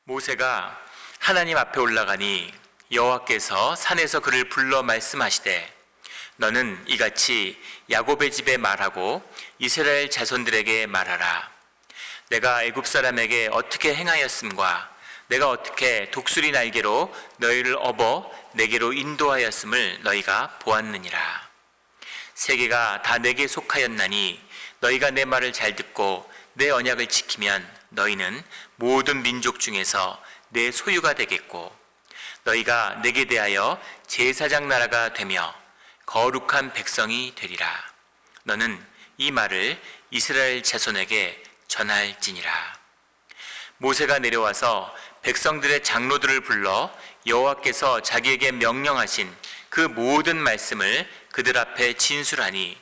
모세가 하나님 앞에 올라가니 여호와께서 산에서 그를 불러 말씀하시되 너는 이같이 야곱의 집에 말하고 이스라엘 자손들에게 말하라. 내가 애굽 사람에게 어떻게 행하였음과 내가 어떻게 독수리 날개로 너희를 업어 내게로 인도하였음을 너희가 보았느니라. 세계가 다 내게 속하였나니 너희가 내 말을 잘 듣고 내 언약을 지키면 너희는 모든 민족 중에서 내 소유가 되겠고 너희가 내게 대하여 제사장 나라가 되며 거룩한 백성이 되리라. 너는 이 말을 이스라엘 자손에게 전할지니라. 모세가 내려와서 백성들의 장로들을 불러 여호와께서 자기에게 명령하신 그 모든 말씀을 그들 앞에 진술하니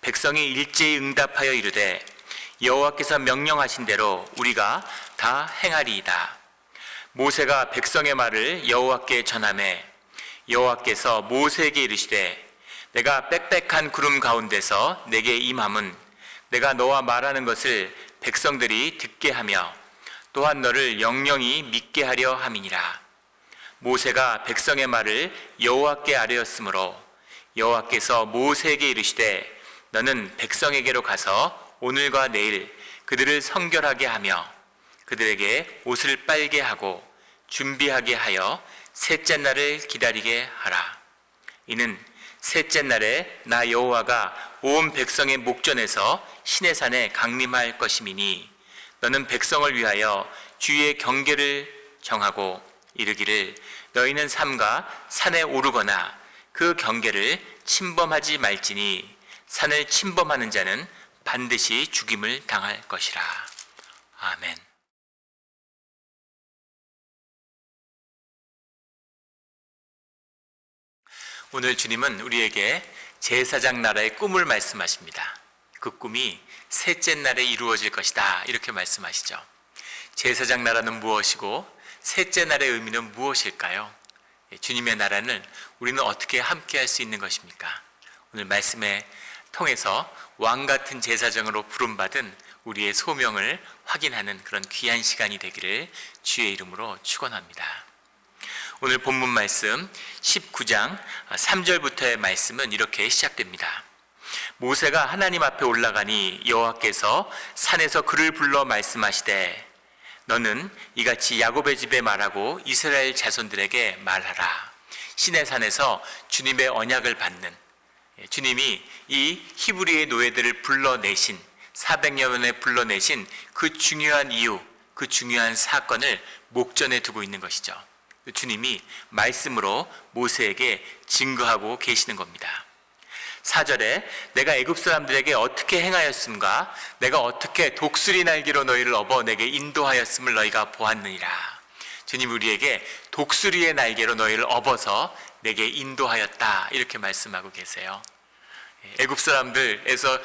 백성이 일제히 응답하여 이르되 여호와께서 명령하신 대로 우리가 다 행하리이다. 모세가 백성의 말을 여호와께 전하매 여호와께서 모세에게 이르시되 내가 빽빽한 구름 가운데서 내게 임함은 내가 너와 말하는 것을 백성들이 듣게 하며 또한 너를 영영히 믿게 하려 함이니라. 모세가 백성의 말을 여호와께 아뢰었으므로 여호와께서 모세에게 이르시되 너는 백성에게로 가서 오늘과 내일 그들을 성결하게 하며 그들에게 옷을 빨게 하고 준비하게 하여 셋째 날을 기다리게 하라. 이는 셋째 날에 나 여호와가 온 백성의 목전에서 시내산에 강림할 것임이니 너는 백성을 위하여 주의 경계를 정하고 이르기를 너희는 삼가 산에 오르거나 그 경계를 침범하지 말지니 산을 침범하는 자는 반드시 죽임을 당할 것이라. 아멘. 오늘 주님은 우리에게 제사장 나라의 꿈을 말씀하십니다. 그 꿈이 셋째 날에 이루어질 것이다 이렇게 말씀하시죠. 제사장 나라는 무엇이고 셋째 날의 의미는 무엇일까요? 주님의 나라는 우리는 어떻게 함께 할 수 있는 것입니까? 오늘 말씀에 통해서 왕같은 제사장으로 부름받은 우리의 소명을 확인하는 그런 귀한 시간이 되기를 주의 이름으로 축원합니다. 오늘 본문 말씀 19장 3절부터의 말씀은 이렇게 시작됩니다. 모세가 하나님 앞에 올라가니 여호와께서 산에서 그를 불러 말씀하시되 너는 이같이 야곱의 집에 말하고 이스라엘 자손들에게 말하라. 시내산에서 주님의 언약을 받는 주님이 이 히브리의 노예들을 불러내신 400여 년에 불러내신 그 중요한 이유, 그 중요한 사건을 목전에 두고 있는 것이죠. 주님이 말씀으로 모세에게 증거하고 계시는 겁니다. 4절에 내가 애굽 사람들에게 어떻게 행하였음과 내가 어떻게 독수리 날개로 너희를 업어 내게 인도하였음을 너희가 보았느니라. 주님 우리에게 독수리의 날개로 너희를 업어서 내게 인도하였다 이렇게 말씀하고 계세요. 애굽 사람들에서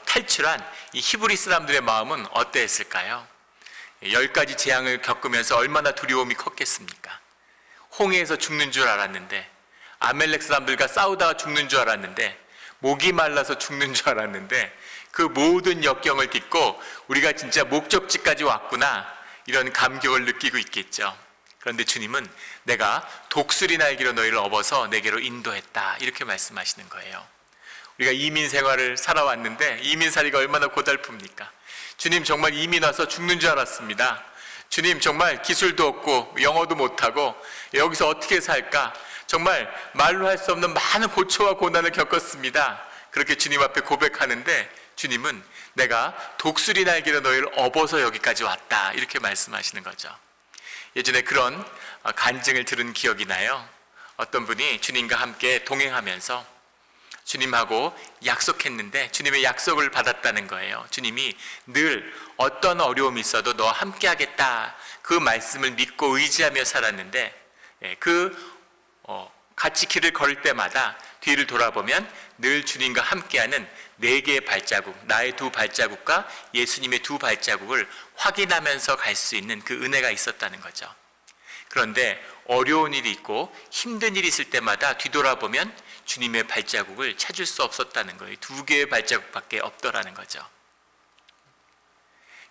탈출한 이 히브리 사람들의 마음은 어땠을까요? 10가지 재앙을 겪으면서 얼마나 두려움이 컸겠습니까? 홍해에서 죽는 줄 알았는데, 아멜렉 사람들과 싸우다가 죽는 줄 알았는데, 목이 말라서 죽는 줄 알았는데, 그 모든 역경을 딛고 우리가 진짜 목적지까지 왔구나 이런 감격을 느끼고 있겠죠. 그런데 주님은 내가 독수리 날개로 너희를 업어서 내게로 인도했다 이렇게 말씀하시는 거예요. 우리가 이민 생활을 살아왔는데 이민살이가 얼마나 고달픕니까? 주님 정말 이민 와서 죽는 줄 알았습니다. 주님 정말 기술도 없고 영어도 못하고 여기서 어떻게 살까? 정말 말로 할 수 없는 많은 고초와 고난을 겪었습니다. 그렇게 주님 앞에 고백하는데 주님은 내가 독수리 날개로 너희를 업어서 여기까지 왔다 이렇게 말씀하시는 거죠. 예전에 그런 간증을 들은 기억이 나요. 어떤 분이 주님과 함께 동행하면서 주님하고 약속했는데 주님의 약속을 받았다는 거예요. 주님이 늘 어떤 어려움이 있어도 너와 함께 하겠다 그 말씀을 믿고 의지하며 살았는데 같이 길을 걸을 때마다 뒤를 돌아보면 늘 주님과 함께하는 4개의 발자국, 나의 2 발자국과 예수님의 2 발자국을 확인하면서 갈 수 있는 그 은혜가 있었다는 거죠. 그런데 어려운 일이 있고 힘든 일이 있을 때마다 뒤돌아보면 주님의 발자국을 찾을 수 없었다는 거예요. 2개의 발자국밖에 없더라는 거죠.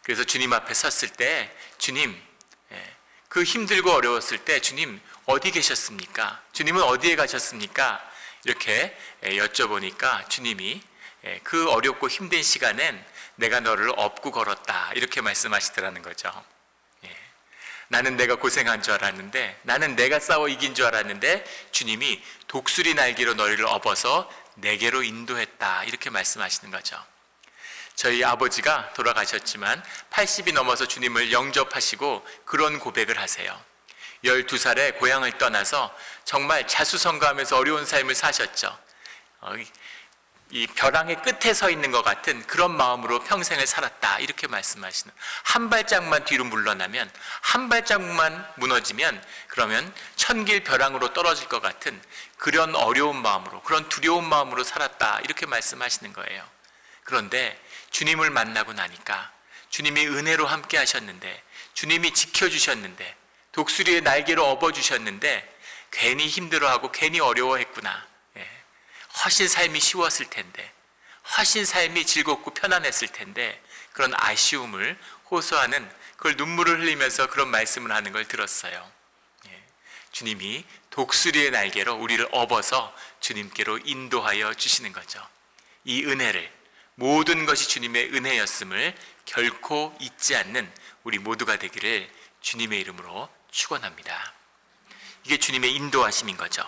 그래서 주님 앞에 섰을 때 주님 그 힘들고 어려웠을 때 주님 어디 계셨습니까? 주님은 어디에 가셨습니까? 이렇게 여쭤보니까 주님이 그 어렵고 힘든 시간엔 내가 너를 업고 걸었다 이렇게 말씀하시더라는 거죠. 나는 내가 고생한 줄 알았는데, 나는 내가 싸워 이긴 줄 알았는데 주님이 독수리 날개로 너희를 업어서 내게로 인도했다 이렇게 말씀하시는 거죠. 저희 아버지가 돌아가셨지만 80이 넘어서 주님을 영접하시고 그런 고백을 하세요. 12살에 고향을 떠나서 정말 자수성가하면서 어려운 삶을 사셨죠. 이 벼랑의 끝에 서 있는 것 같은 그런 마음으로 평생을 살았다 이렇게 말씀하시는, 한 발짝만 뒤로 물러나면, 한 발짝만 무너지면 그러면 천길 벼랑으로 떨어질 것 같은 그런 어려운 마음으로, 그런 두려운 마음으로 살았다 이렇게 말씀하시는 거예요. 그런데 주님을 만나고 나니까 주님이 은혜로 함께 하셨는데, 주님이 지켜주셨는데, 독수리의 날개로 업어주셨는데 괜히 힘들어하고 괜히 어려워했구나, 훨씬 삶이 쉬웠을 텐데, 훨씬 삶이 즐겁고 편안했을 텐데, 그런 아쉬움을 호소하는, 그걸 눈물을 흘리면서 그런 말씀을 하는 걸 들었어요. 주님이 독수리의 날개로 우리를 업어서 주님께로 인도하여 주시는 거죠. 이 은혜를, 모든 것이 주님의 은혜였음을 결코 잊지 않는 우리 모두가 되기를 주님의 이름으로 축원합니다. 이게 주님의 인도하심인 거죠.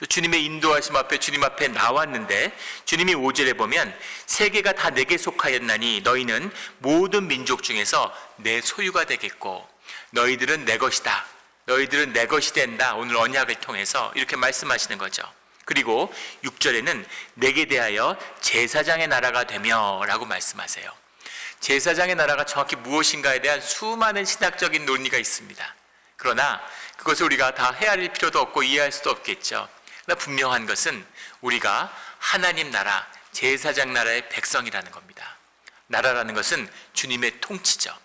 주님의 인도하심 앞에, 주님 앞에 나왔는데 주님이 5절에 보면 세계가 다 내게 속하였나니 너희는 모든 민족 중에서 내 소유가 되겠고 너희들은 내 것이다, 너희들은 내 것이 된다, 오늘 언약을 통해서 이렇게 말씀하시는 거죠. 그리고 6절에는 내게 대하여 제사장의 나라가 되며 라고 말씀하세요. 제사장의 나라가 정확히 무엇인가에 대한 수많은 신학적인 논의가 있습니다. 그러나 그것을 우리가 다 헤아릴 필요도 없고 이해할 수도 없겠죠. 그러나 분명한 것은 우리가 하나님 나라, 제사장 나라의 백성이라는 겁니다. 나라라는 것은 주님의 통치죠.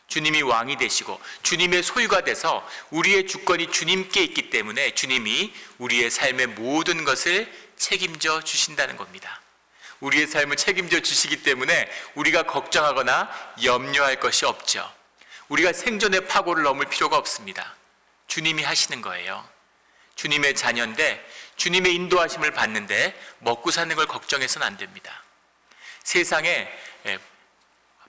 주님이 왕이 되시고 주님의 소유가 돼서 우리의 주권이 주님께 있기 때문에 주님이 우리의 삶의 모든 것을 책임져 주신다는 겁니다. 우리의 삶을 책임져 주시기 때문에 우리가 걱정하거나 염려할 것이 없죠. 우리가 생존의 파고를 넘을 필요가 없습니다. 주님이 하시는 거예요. 주님의 자녀인데 주님의 인도하심을 받는데 먹고 사는 걸 걱정해서는 안 됩니다. 세상에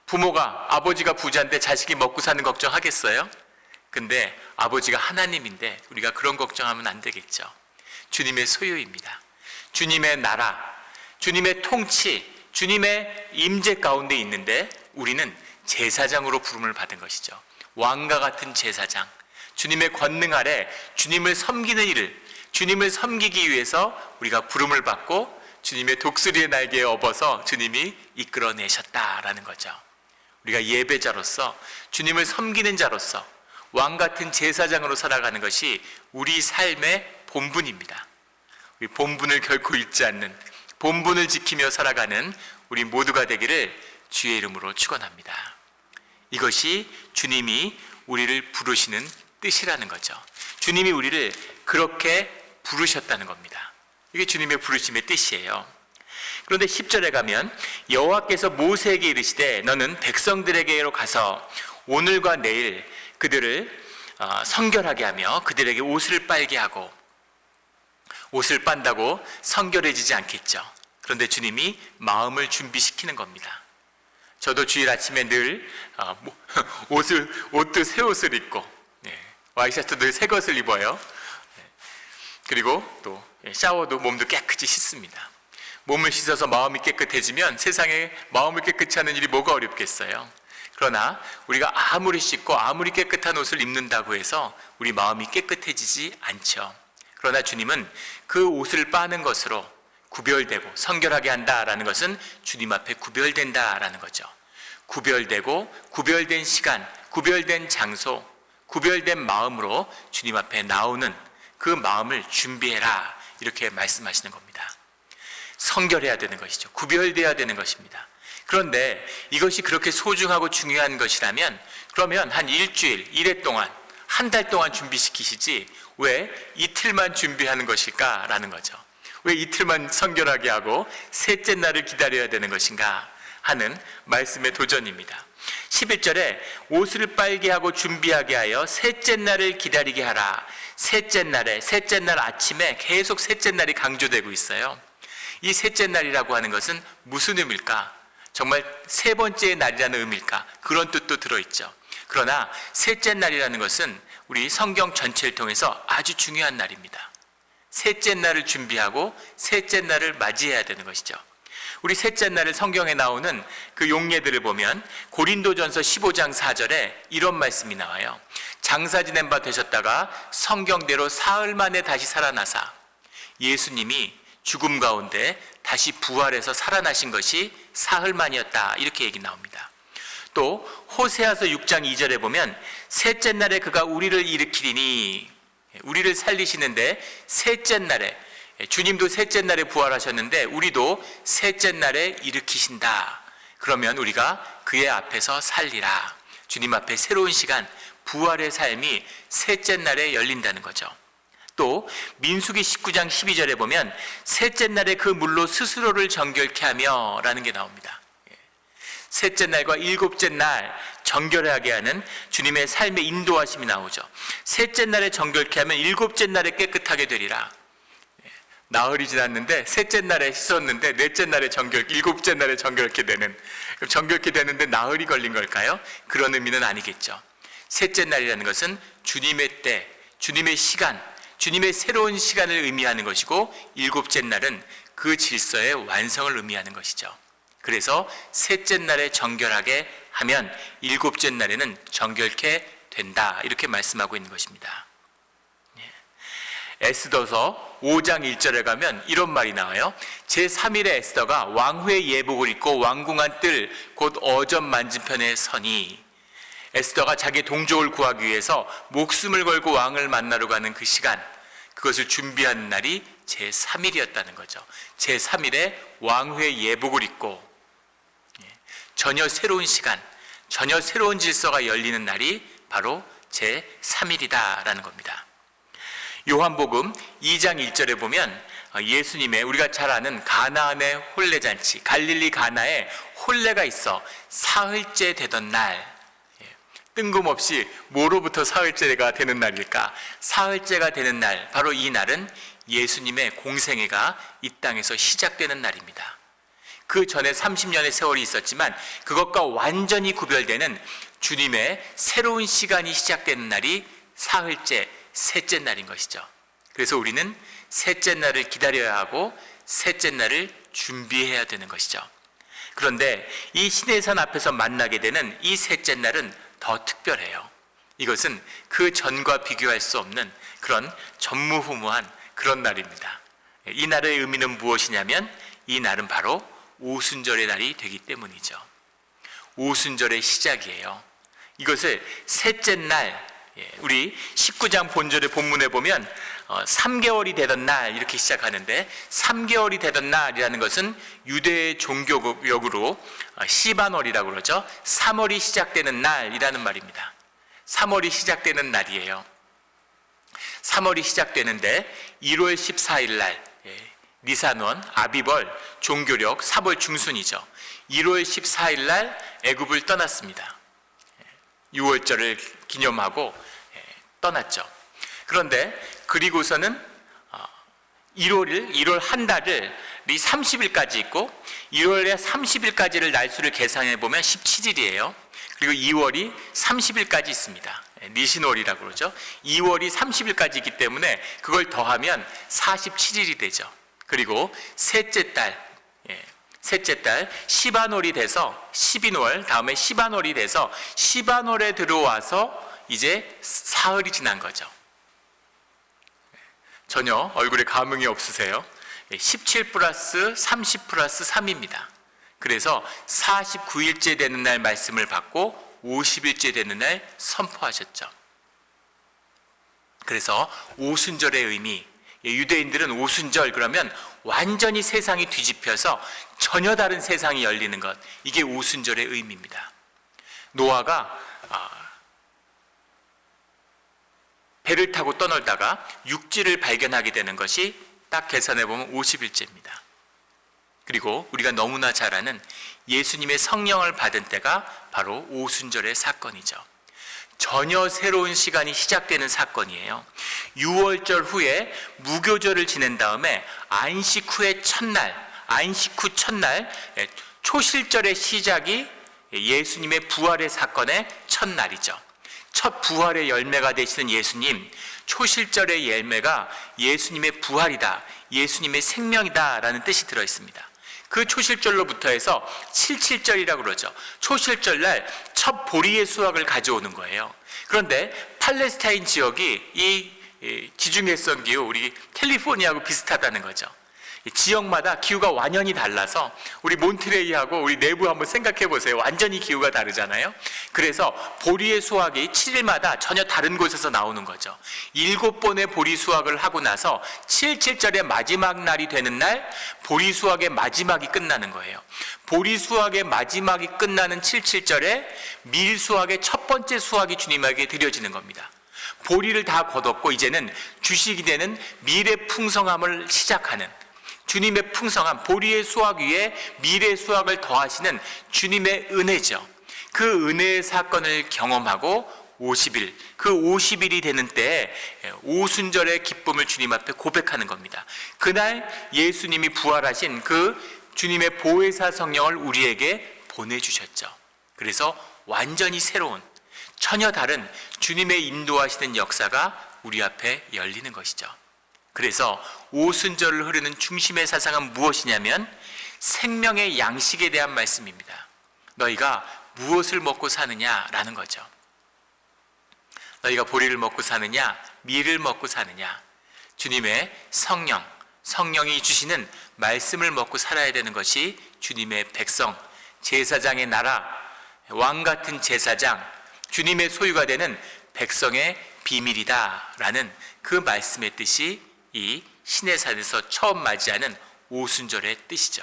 부모가, 아버지가 부자인데 자식이 먹고 사는 걱정하겠어요? 근데 아버지가 하나님인데 우리가 그런 걱정하면 안 되겠죠. 주님의 소유입니다. 주님의 나라, 주님의 통치, 주님의 임재 가운데 있는데 우리는 제사장으로 부름을 받은 것이죠. 왕과 같은 제사장, 주님의 권능 아래 주님을 섬기는 일을, 주님을 섬기기 위해서 우리가 부름을 받고 주님의 독수리의 날개에 업어서 주님이 이끌어내셨다라는 거죠. 우리가 예배자로서, 주님을 섬기는 자로서 왕 같은 제사장으로 살아가는 것이 우리 삶의 본분입니다. 우리 본분을 결코 잊지 않는, 본분을 지키며 살아가는 우리 모두가 되기를 주의 이름으로 축원합니다. 이것이 주님이 우리를 부르시는 뜻이라는 거죠. 주님이 우리를 그렇게 부르셨다는 겁니다. 이게 주님의 부르심의 뜻이에요. 그런데 10절에 가면 여호와께서 모세에게 이르시되 너는 백성들에게로 가서 오늘과 내일 그들을 성결하게 하며 그들에게 옷을 빨게 하고, 옷을 빤다고 성결해지지 않겠죠. 그런데 주님이 마음을 준비시키는 겁니다. 저도 주일 아침에 늘 옷도 새 옷을 입고 와이셔츠도 늘 새 것을 입어요. 그리고 또 샤워도 몸도 깨끗이 씻습니다. 몸을 씻어서 마음이 깨끗해지면 세상에 마음을 깨끗이 하는 일이 뭐가 어렵겠어요. 그러나 우리가 아무리 씻고 아무리 깨끗한 옷을 입는다고 해서 우리 마음이 깨끗해지지 않죠. 그러나 주님은 그 옷을 빠는 것으로 구별되고 성결하게 한다라는 것은 주님 앞에 구별된다라는 거죠. 구별되고 구별된 시간, 구별된 장소, 구별된 마음으로 주님 앞에 나오는 그 마음을 준비해라 이렇게 말씀하시는 겁니다. 성결해야 되는 것이죠. 구별돼야 되는 것입니다. 그런데 이것이 그렇게 소중하고 중요한 것이라면 그러면 한 일주일, 일회 동안, 한 달 동안 준비시키시지 왜 이틀만 준비하는 것일까라는 거죠. 왜 이틀만 성결하게 하고 셋째 날을 기다려야 되는 것인가 하는 말씀의 도전입니다. 11절에 옷을 빨게 하고 준비하게 하여 셋째 날을 기다리게 하라. 셋째 날 아침에 계속 셋째 날이 강조되고 있어요. 이 셋째 날이라고 하는 것은 무슨 의미일까? 정말 세 번째 날이라는 의미일까? 그런 뜻도 들어있죠. 그러나 셋째 날이라는 것은 우리 성경 전체를 통해서 아주 중요한 날입니다. 셋째 날을 준비하고 셋째 날을 맞이해야 되는 것이죠. 우리 셋째 날을 성경에 나오는 그 용례들을 보면 고린도전서 15장 4절에 이런 말씀이 나와요. 장사 지낸 바 되셨다가 성경대로 사흘 만에 다시 살아나사 예수님이 죽음 가운데 다시 부활해서 살아나신 것이 사흘 만이었다, 이렇게 얘기 나옵니다. 또 호세아서 6장 2절에 보면 셋째 날에 그가 우리를 일으키리니, 우리를 살리시는데 셋째 날에, 주님도 셋째 날에 부활하셨는데 우리도 셋째 날에 일으키신다. 그러면 우리가 그의 앞에서 살리라. 주님 앞에 새로운 시간, 부활의 삶이 셋째 날에 열린다는 거죠. 또 민수기 19장 12절에 보면 셋째 날에 그 물로 스스로를 정결케 하며 라는 게 나옵니다. 셋째 날과 일곱째 날 정결하게 하는 주님의 삶의 인도하심이 나오죠. 셋째 날에 정결케 하면 일곱째 날에 깨끗하게 되리라. 나흘이 지났는데 셋째 날에 씻었는데 넷째 날에 일곱째 날에 정결케 되는, 정결케 되는데 나흘이 걸린 걸까요? 그런 의미는 아니겠죠. 셋째 날이라는 것은 주님의 때, 주님의 시간, 주님의 새로운 시간을 의미하는 것이고, 일곱째 날은 그 질서의 완성을 의미하는 것이죠. 그래서 셋째 날에 정결하게 하면 일곱째 날에는 정결케 된다, 이렇게 말씀하고 있는 것입니다. 에스더서 5장 1절에 가면 이런 말이 나와요. 제3일에 에스더가 왕후의 예복을 입고 왕궁한 뜰 곧 어전 맞은편에 서니, 에스더가 자기 동족을 구하기 위해서 목숨을 걸고 왕을 만나러 가는 그 시간, 그것을 준비하는 날이 제3일이었다는 거죠. 제3일에 왕후의 예복을 입고 전혀 새로운 시간, 전혀 새로운 질서가 열리는 날이 바로 제3일이다라는 겁니다. 요한복음 2장 1절에 보면 예수님의, 우리가 잘 아는 가나안의 혼례잔치, 갈릴리 가나에 혼례가 있어 사흘째 되던 날, 뜬금없이 뭐로부터 사흘째가 되는 날일까? 사흘째가 되는 날, 바로 이 날은 예수님의 공생애가 이 땅에서 시작되는 날입니다. 그 전에 30년의 세월이 있었지만 그것과 완전히 구별되는 주님의 새로운 시간이 시작되는 날이 사흘째, 셋째 날인 것이죠. 그래서 우리는 셋째 날을 기다려야 하고 셋째 날을 준비해야 되는 것이죠. 그런데 이 시내산 앞에서 만나게 되는 이 셋째 날은 더 특별해요. 이것은 그 전과 비교할 수 없는 그런 전무후무한 그런 날입니다. 이 날의 의미는 무엇이냐면 이 날은 바로 오순절의 날이 되기 때문이죠. 오순절의 시작이에요. 이것을 셋째 날, 우리 19장 본절의 본문에 보면 3개월이 되던 날 이렇게 시작하는데, 3개월이 되던 날이라는 것은 유대의 종교역으로 시반월이라고 그러죠. 3월이 시작되는 날이라는 말입니다. 3월이 시작되는 날이에요. 3월이 시작되는데 1월 14일 날 니산원, 아비벌, 종교력, 4월 중순이죠. 1월 14일 날 애굽을 떠났습니다. 6월절을 기념하고 떠났죠. 그런데 그리고서는 1월 한 달이 30일까지 있고 1월에 30일까지를 날수를 계산해 보면 17일이에요. 그리고 2월이 30일까지 있습니다. 니신월이라고 그러죠. 2월이 30일까지 있기 때문에 그걸 더하면 47일이 되죠. 그리고 셋째 달 시반월이 돼서 12월, 다음에 시반월이 돼서 시반월에 들어와서 이제 사흘이 지난 거죠. 전혀 얼굴에 감흥이 없으세요? 17 플러스 30 플러스 3입니다. 그래서 49일째 되는 날 말씀을 받고 50일째 되는 날 선포하셨죠. 그래서 오순절의 의미, 유대인들은 오순절 그러면 완전히 세상이 뒤집혀서 전혀 다른 세상이 열리는 것, 이게 오순절의 의미입니다. 노아가 배를 타고 떠놀다가 육지를 발견하게 되는 것이 딱 계산해 보면 50일째입니다. 그리고 우리가 너무나 잘 아는 예수님의 성령을 받은 때가 바로 오순절의 사건이죠. 전혀 새로운 시간이 시작되는 사건이에요. 유월절 후에 무교절을 지낸 다음에 안식 후 첫날 초실절의 시작이 예수님의 부활의 사건의 첫날이죠. 첫 부활의 열매가 되시는 예수님, 초실절의 열매가 예수님의 부활이다, 예수님의 생명이다 라는 뜻이 들어있습니다. 그 초실절로부터 해서 칠칠절이라고 그러죠. 초실절날 첫 보리의 수확을 가져오는 거예요. 그런데 팔레스타인 지역이 이 지중해성 기후, 우리 캘리포니아하고 비슷하다는 거죠. 지역마다 기후가 완연히 달라서 우리 몬트레이하고 우리 내부 한번 생각해 보세요. 완전히 기후가 다르잖아요. 그래서 보리의 수확이 7일마다 전혀 다른 곳에서 나오는 거죠. 7번의 보리 수확을 하고 나서 7.7절의 마지막 날이 되는 날 보리 수확의 마지막이 끝나는 거예요. 보리 수확의 마지막이 끝나는 7.7절에 밀 수확의 첫 번째 수확이 주님에게 드려지는 겁니다. 보리를 다 거뒀고 이제는 주식이 되는 밀의 풍성함을 시작하는, 주님의 풍성함, 보리의 수확 위에 밀의 수확을 더하시는 주님의 은혜죠. 그 은혜의 사건을 경험하고 50일, 그 50일이 되는 때에 오순절의 기쁨을 주님 앞에 고백하는 겁니다. 그날 예수님이 부활하신 그 주님의 보혜사 성령을 우리에게 보내주셨죠. 그래서 완전히 새로운, 전혀 다른 주님의 인도하시는 역사가 우리 앞에 열리는 것이죠. 그래서 오순절을 흐르는 중심의 사상은 무엇이냐면 생명의 양식에 대한 말씀입니다. 너희가 무엇을 먹고 사느냐라는 거죠. 너희가 보리를 먹고 사느냐, 밀을 먹고 사느냐. 주님의 성령이 주시는 말씀을 먹고 살아야 되는 것이 주님의 백성, 제사장의 나라, 왕 같은 제사장, 주님의 소유가 되는 백성의 비밀이다라는 그 말씀의 뜻이 이 시내산에서 처음 맞이하는 오순절의 뜻이죠.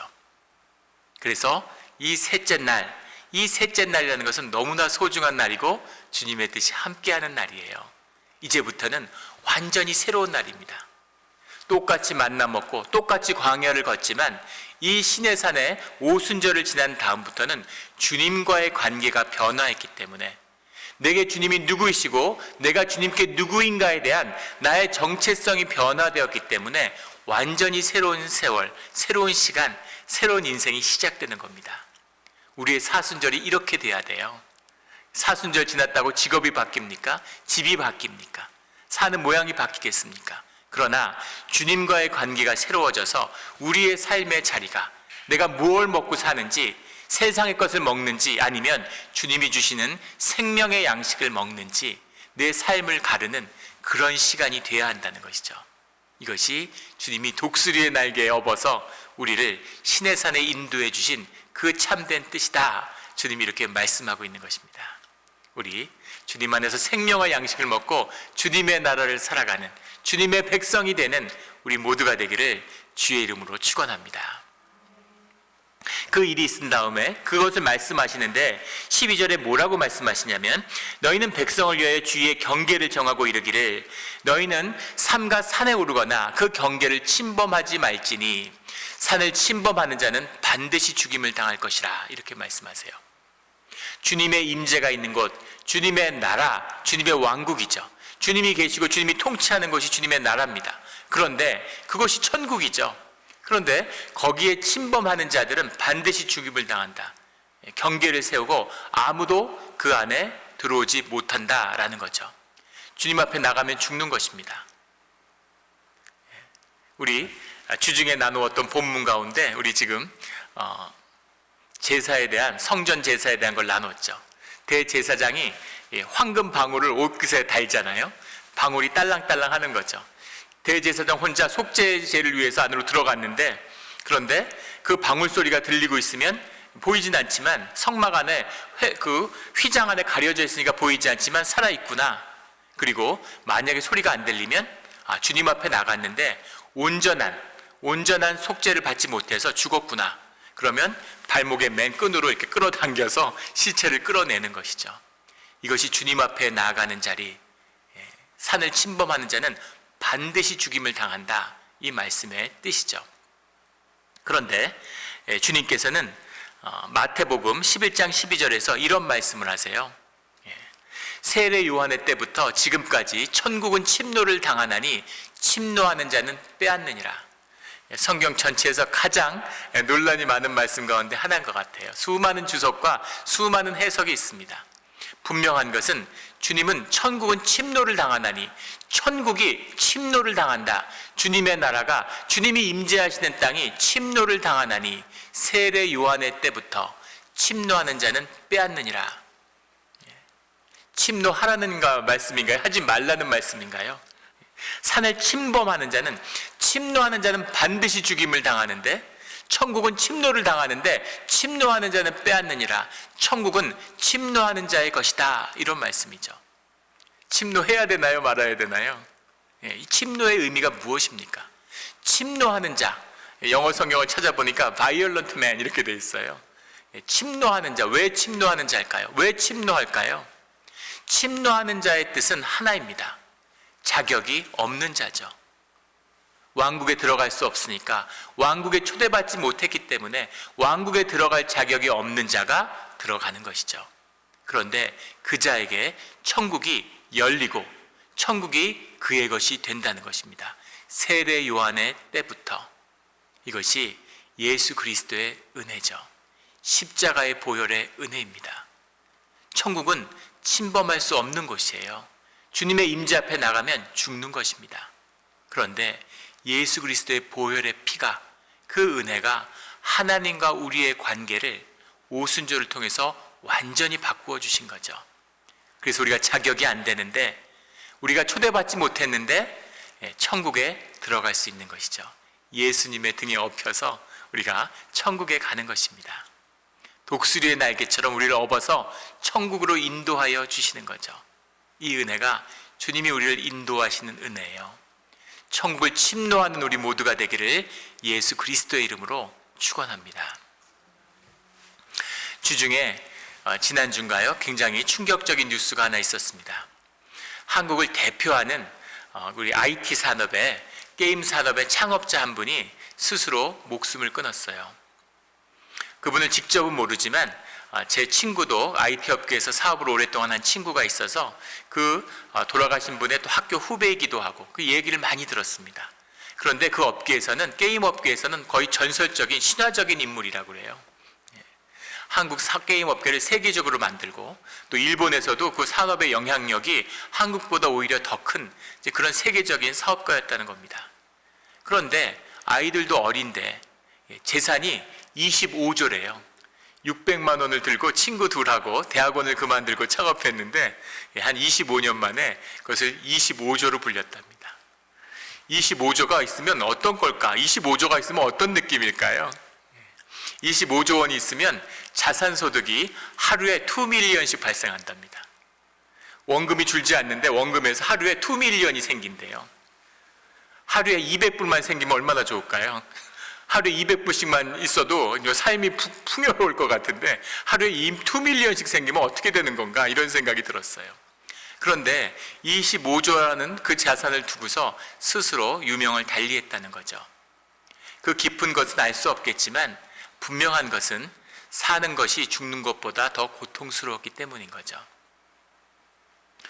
그래서 이 셋째 날이라는 것은 너무나 소중한 날이고 주님의 뜻이 함께하는 날이에요. 이제부터는 완전히 새로운 날입니다. 똑같이 만나 먹고 똑같이 광야를 걷지만 이 시내산의 오순절을 지난 다음부터는 주님과의 관계가 변화했기 때문에 내게 주님이 누구이시고 내가 주님께 누구인가에 대한 나의 정체성이 변화되었기 때문에 완전히 새로운 세월, 새로운 시간, 새로운 인생이 시작되는 겁니다. 우리의 사순절이 이렇게 돼야 돼요. 사순절 지났다고 직업이 바뀝니까? 집이 바뀝니까? 사는 모양이 바뀌겠습니까? 그러나 주님과의 관계가 새로워져서 우리의 삶의 자리가 내가 무엇을 먹고 사는지, 세상의 것을 먹는지 아니면 주님이 주시는 생명의 양식을 먹는지 내 삶을 가르는 그런 시간이 되어야 한다는 것이죠. 이것이 주님이 독수리의 날개에 업어서 우리를 시내산에 인도해 주신 그 참된 뜻이다. 주님이 이렇게 말씀하고 있는 것입니다. 우리 주님 안에서 생명의 양식을 먹고 주님의 나라를 살아가는 주님의 백성이 되는 우리 모두가 되기를 주의 이름으로 축원합니다. 그 일이 있은 다음에 그것을 말씀하시는데 12절에 뭐라고 말씀하시냐면 너희는 백성을 위하여 주의 경계를 정하고 이르기를 너희는 삼가 산에 오르거나 그 경계를 침범하지 말지니 산을 침범하는 자는 반드시 죽임을 당할 것이라 이렇게 말씀하세요. 주님의 임재가 있는 곳, 주님의 나라, 주님의 왕국이죠. 주님이 계시고 주님이 통치하는 것이 주님의 나라입니다. 그런데 그것이 천국이죠. 그런데 거기에 침범하는 자들은 반드시 죽임을 당한다. 경계를 세우고 아무도 그 안에 들어오지 못한다라는 거죠. 주님 앞에 나가면 죽는 것입니다. 우리 주중에 나누었던 본문 가운데 우리 지금 제사에 대한, 성전 제사에 대한 걸 나눴죠. 대제사장이 황금 방울을 옷깃에 달잖아요. 방울이 딸랑딸랑 하는 거죠. 대제사장 혼자 속죄제를 위해서 안으로 들어갔는데, 그런데 그 방울 소리가 들리고 있으면 보이진 않지만 성막 안에 그 휘장 안에 가려져 있으니까 보이지 않지만 살아있구나. 그리고 만약에 소리가 안 들리면 주님 앞에 나갔는데 온전한 속죄를 받지 못해서 죽었구나. 그러면 발목의 맨 끈으로 이렇게 끌어당겨서 시체를 끌어내는 것이죠. 이것이 주님 앞에 나아가는 자리, 산을 침범하는 자는 반드시 죽임을 당한다. 이 말씀의 뜻이죠. 그런데 주님께서는 마태복음 11장 12절에서 이런 말씀을 하세요. 세례 요한의 때부터 지금까지 천국은 침노를 당하나니 침노하는 자는 빼앗느니라. 성경 전체에서 가장 논란이 많은 말씀 가운데 하나인 것 같아요. 수많은 주석과 수많은 해석이 있습니다. 분명한 것은 주님은 천국은 침노를 당하나니, 천국이 침노를 당한다. 주님의 나라가, 주님이 임재하시는 땅이 침노를 당하나니 세례 요한의 때부터 침노하는 자는 빼앗느니라. 침노하라는 말씀인가요? 하지 말라는 말씀인가요? 산을 침범하는 자는, 침노하는 자는 반드시 죽임을 당하는데, 천국은 침노를 당하는데 침노하는 자는 빼앗느니라. 천국은 침노하는 자의 것이다. 이런 말씀이죠. 침노해야 되나요? 말아야 되나요? 이 침노의 의미가 무엇입니까? 침노하는 자, 영어 성경을 찾아보니까 violent man 이렇게 돼 있어요. 침노하는 자, 왜 침노하는 자일까요? 왜 침노할까요? 침노하는 자의 뜻은 하나입니다. 자격이 없는 자죠. 왕국에 들어갈 수 없으니까, 왕국에 초대받지 못했기 때문에 왕국에 들어갈 자격이 없는 자가 들어가는 것이죠. 그런데 그 자에게 천국이 열리고 천국이 그의 것이 된다는 것입니다. 세례 요한의 때부터. 이것이 예수 그리스도의 은혜죠. 십자가의 보혈의 은혜입니다. 천국은 침범할 수 없는 곳이에요. 주님의 임재 앞에 나가면 죽는 것입니다. 그런데 예수 그리스도의 보혈의 피가, 그 은혜가 하나님과 우리의 관계를 오순절을 통해서 완전히 바꾸어 주신 거죠. 그래서 우리가 자격이 안 되는데, 우리가 초대받지 못했는데 천국에 들어갈 수 있는 것이죠. 예수님의 등에 업혀서 우리가 천국에 가는 것입니다. 독수리의 날개처럼 우리를 업어서 천국으로 인도하여 주시는 거죠. 이 은혜가 주님이 우리를 인도하시는 은혜예요. 천국을 침노하는 우리 모두가 되기를 예수 그리스도의 이름으로 축원합니다. 주중에 지난주인가요? 굉장히 충격적인 뉴스가 하나 있었습니다. 한국을 대표하는 우리 IT 산업의, 게임 산업의 창업자 한 분이 스스로 목숨을 끊었어요. 그분을 직접은 모르지만 제 친구도 IT 업계에서 사업을 오랫동안 한 친구가 있어서 그 돌아가신 분의 또 학교 후배이기도 하고 그 얘기를 많이 들었습니다. 그런데 그 업계에서는, 게임 업계에서는 거의 전설적인 신화적인 인물이라고 그래요. 한국 게임 업계를 세계적으로 만들고, 또 일본에서도 그 산업의 영향력이 한국보다 오히려 더 큰 그런 세계적인 사업가였다는 겁니다. 그런데 아이들도 어린데 재산이 25조래요. 600만 원을 들고 친구 둘하고 대학원을 그만들고 창업했는데 한 25년 만에 그것을 25조로 불렸답니다. 25조가 있으면 어떤 걸까? 25조가 있으면 어떤 느낌일까요? 25조 원이 있으면 자산소득이 하루에 2밀리언씩 발생한답니다. 원금이 줄지 않는데 원금에서 하루에 2밀리언이 생긴대요. 하루에 200불만 생기면 얼마나 좋을까요? 하루에 200불씩만 있어도 삶이 풍요로울 것 같은데 하루에 2밀리언씩 생기면 어떻게 되는 건가, 이런 생각이 들었어요. 그런데 25조라는 그 자산을 두고서 스스로 유명을 달리했다는 거죠. 그 깊은 것은 알 수 없겠지만 분명한 것은 사는 것이 죽는 것보다 더 고통스러웠기 때문인 거죠.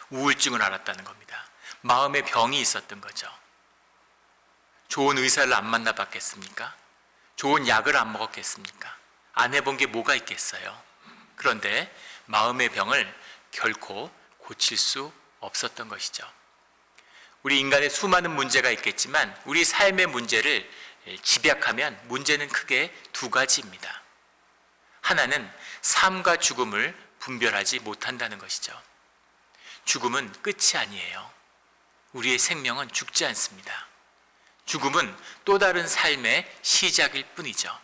우울증을 앓았다는 겁니다. 마음의 병이 있었던 거죠. 좋은 의사를 안 만나봤겠습니까? 좋은 약을 안 먹었겠습니까? 안 해본 게 뭐가 있겠어요? 그런데 마음의 병을 결코 고칠 수 없었던 것이죠. 우리 인간의 수많은 문제가 있겠지만 우리 삶의 문제를 집약하면 문제는 크게 두 가지입니다. 하나는 삶과 죽음을 분별하지 못한다는 것이죠. 죽음은 끝이 아니에요. 우리의 생명은 죽지 않습니다. 죽음은 또 다른 삶의 시작일 뿐이죠.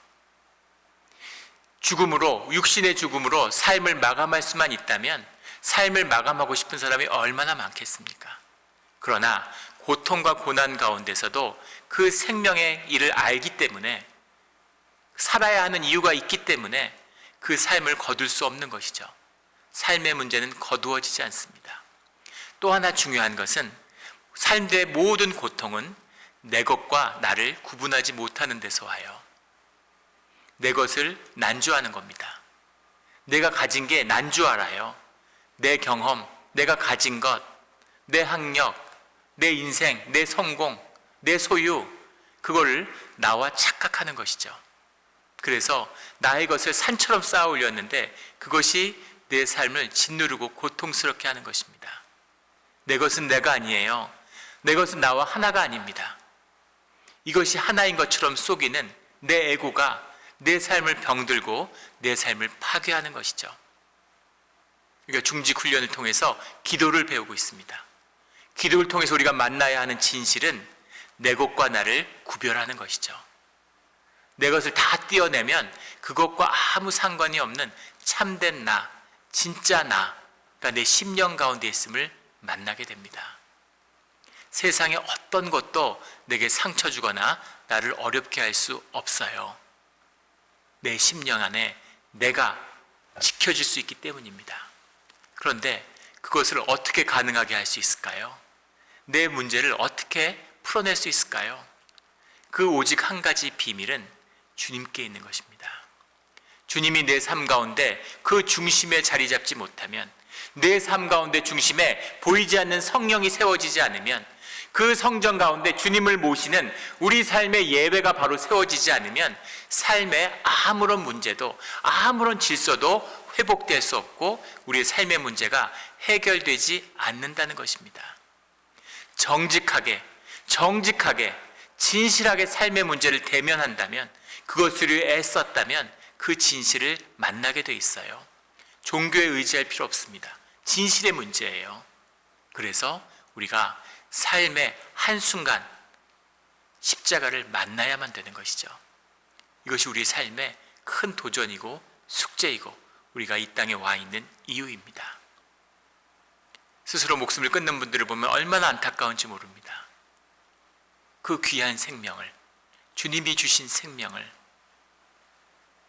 죽음으로, 육신의 죽음으로 삶을 마감할 수만 있다면 삶을 마감하고 싶은 사람이 얼마나 많겠습니까? 그러나 고통과 고난 가운데서도 그 생명의 일을 알기 때문에, 살아야 하는 이유가 있기 때문에 그 삶을 거둘 수 없는 것이죠. 삶의 문제는 거두어지지 않습니다. 또 하나 중요한 것은 삶의 모든 고통은 내 것과 나를 구분하지 못하는 데서 와요. 내 것을 난 줄 아는 겁니다. 내가 가진 게 난 줄 알아요. 내 경험, 내가 가진 것, 내 학력, 내 인생, 내 성공, 내 소유, 그거를 나와 착각하는 것이죠. 그래서 나의 것을 산처럼 쌓아 올렸는데 그것이 내 삶을 짓누르고 고통스럽게 하는 것입니다. 내 것은 내가 아니에요. 내 것은 나와 하나가 아닙니다. 이것이 하나인 것처럼 속이는 내 에고가 내 삶을 병들고 내 삶을 파괴하는 것이죠. 그러니까 중직 훈련을 통해서 기도를 배우고 있습니다. 기도를 통해서 우리가 만나야 하는 진실은 내 것과 나를 구별하는 것이죠. 내 것을 다 떼어내면 그것과 아무 상관이 없는 참된 나, 진짜 나가 내 심령 가운데 있음을 만나게 됩니다. 세상의 어떤 것도 내게 상처 주거나 나를 어렵게 할 수 없어요. 내 심령 안에 내가 지켜질 수 있기 때문입니다. 그런데 그것을 어떻게 가능하게 할 수 있을까요? 내 문제를 어떻게 풀어낼 수 있을까요? 그 오직 한 가지 비밀은 주님께 있는 것입니다. 주님이 내 삶 가운데 그 중심에 자리 잡지 못하면, 내 삶 가운데 중심에 보이지 않는 성령이 세워지지 않으면, 그 성전 가운데 주님을 모시는 우리 삶의 예배가 바로 세워지지 않으면 삶에 아무런 문제도 아무런 질서도 회복될 수 없고 우리의 삶의 문제가 해결되지 않는다는 것입니다. 정직하게 진실하게 삶의 문제를 대면한다면, 그것을 위해 애썼다면 그 진실을 만나게 돼 있어요. 종교에 의지할 필요 없습니다. 진실의 문제예요. 그래서 우리가 삶의 한순간 십자가를 만나야만 되는 것이죠. 이것이 우리 삶의 큰 도전이고 숙제이고 우리가 이 땅에 와 있는 이유입니다. 스스로 목숨을 끊는 분들을 보면 얼마나 안타까운지 모릅니다. 그 귀한 생명을, 주님이 주신 생명을,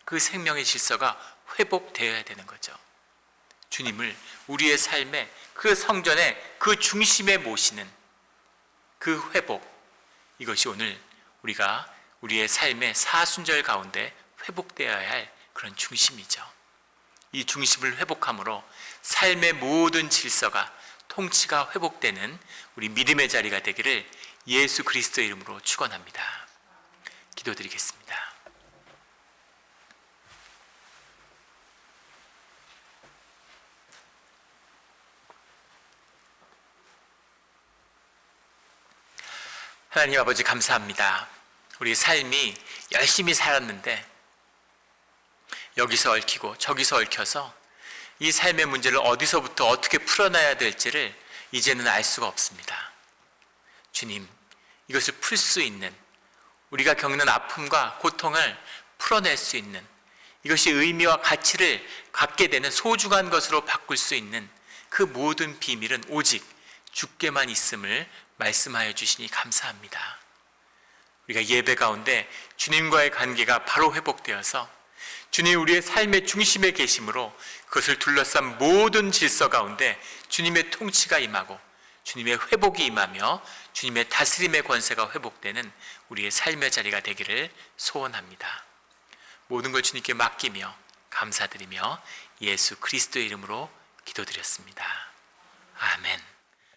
그 생명의 질서가 회복되어야 되는 거죠. 주님을 우리의 삶의 그 성전의 그 중심에 모시는 그 회복, 이것이 오늘 우리가 우리의 삶의 사순절 가운데 회복되어야 할 그런 중심이죠. 이 중심을 회복함으로 삶의 모든 질서가, 통치가 회복되는 우리 믿음의 자리가 되기를 예수 그리스도의 이름으로 축원합니다. 기도드리겠습니다. 하나님 아버지, 감사합니다. 우리 삶이 열심히 살았는데 여기서 얽히고 저기서 얽혀서 이 삶의 문제를 어디서부터 어떻게 풀어놔야 될지를 이제는 알 수가 없습니다. 주님, 이것을 풀 수 있는, 우리가 겪는 아픔과 고통을 풀어낼 수 있는, 이것이 의미와 가치를 갖게 되는 소중한 것으로 바꿀 수 있는 그 모든 비밀은 오직 주께만 있음을 말씀하여 주시니 감사합니다. 우리가 예배 가운데 주님과의 관계가 바로 회복되어서 주님 우리의 삶의 중심에 계심으로 그것을 둘러싼 모든 질서 가운데 주님의 통치가 임하고 주님의 회복이 임하며 주님의 다스림의 권세가 회복되는 우리의 삶의 자리가 되기를 소원합니다. 모든 걸 주님께 맡기며 감사드리며 예수 그리스도의 이름으로 기도드렸습니다. 아멘.